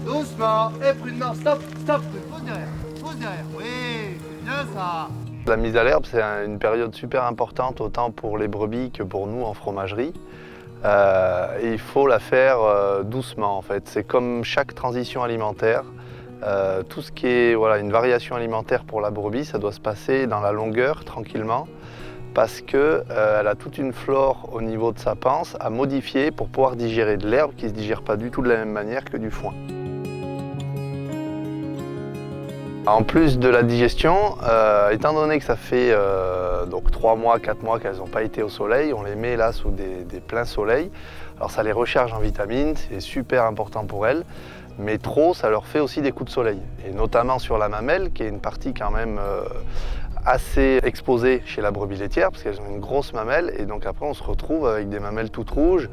Doucement, et prudemment, stop, pose derrière, oui, c'est bien ça. La mise à l'herbe, c'est une période super importante, autant pour les brebis que pour nous en fromagerie. Et il faut la faire doucement en fait. C'est comme chaque transition alimentaire. Tout ce qui est une variation alimentaire pour la brebis, ça doit se passer dans la longueur, tranquillement, parce qu'elle a toute une flore au niveau de sa panse à modifier pour pouvoir digérer de l'herbe qui ne se digère pas du tout de la même manière que du foin. En plus de la digestion, étant donné que ça fait donc 3 mois, 4 mois qu'elles n'ont pas été au soleil, on les met là sous des pleins soleils. Alors ça les recharge en vitamines, c'est super important pour elles, mais trop, ça leur fait aussi des coups de soleil. Et notamment sur la mamelle, qui est une partie quand même assez exposée chez la brebis laitière, parce qu'elles ont une grosse mamelle, et donc après on se retrouve avec des mamelles toutes rouges,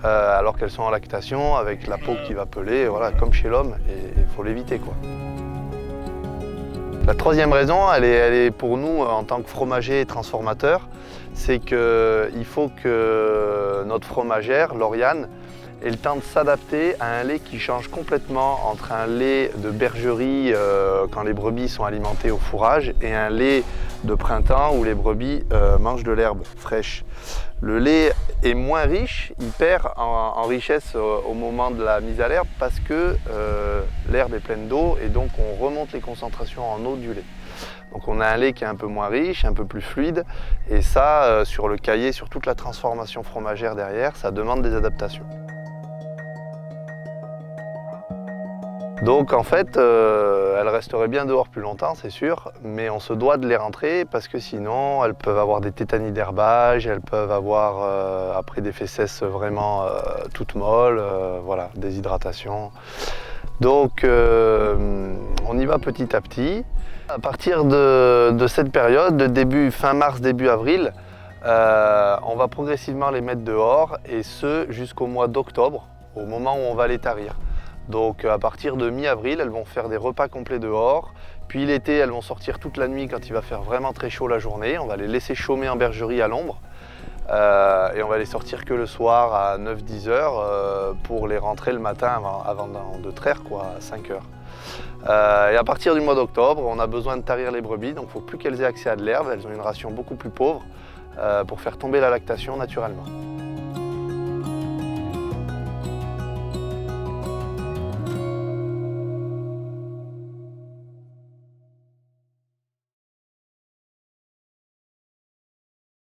alors qu'elles sont en lactation, avec la peau qui va peler, voilà, comme chez l'homme, et il faut l'éviter, quoi. La troisième raison, elle est pour nous en tant que fromager et transformateur, c'est qu'il faut que notre fromagère, Lauriane, ait le temps de s'adapter à un lait qui change complètement entre un lait de bergerie quand les brebis sont alimentées au fourrage et un lait de printemps où les brebis mangent de l'herbe fraîche. Le lait est moins riche, il perd en richesse au moment de la mise à l'herbe parce que l'herbe est pleine d'eau et donc on remonte les concentrations en eau du lait. Donc on a un lait qui est un peu moins riche, un peu plus fluide et ça, sur le cahier, sur toute la transformation fromagère derrière, ça demande des adaptations. Donc en fait, elles resteraient bien dehors plus longtemps, c'est sûr, mais on se doit de les rentrer parce que sinon elles peuvent avoir des tétanies d'herbage, elles peuvent avoir après des fesses vraiment toutes molles, voilà, déshydratation. Donc on y va petit à petit. À partir de cette période, de fin mars, début avril, on va progressivement les mettre dehors et ce jusqu'au mois d'octobre, au moment où on va les tarir. Donc à partir de mi-avril, elles vont faire des repas complets dehors. Puis l'été, elles vont sortir toute la nuit quand il va faire vraiment très chaud la journée. On va les laisser chômer en bergerie à l'ombre. Et on va les sortir que le soir à 9-10 heures pour les rentrer le matin avant de traire, quoi, à 5 heures. Et à partir du mois d'octobre, on a besoin de tarir les brebis, donc il ne faut plus qu'elles aient accès à de l'herbe. Elles ont une ration beaucoup plus pauvre pour faire tomber la lactation naturellement.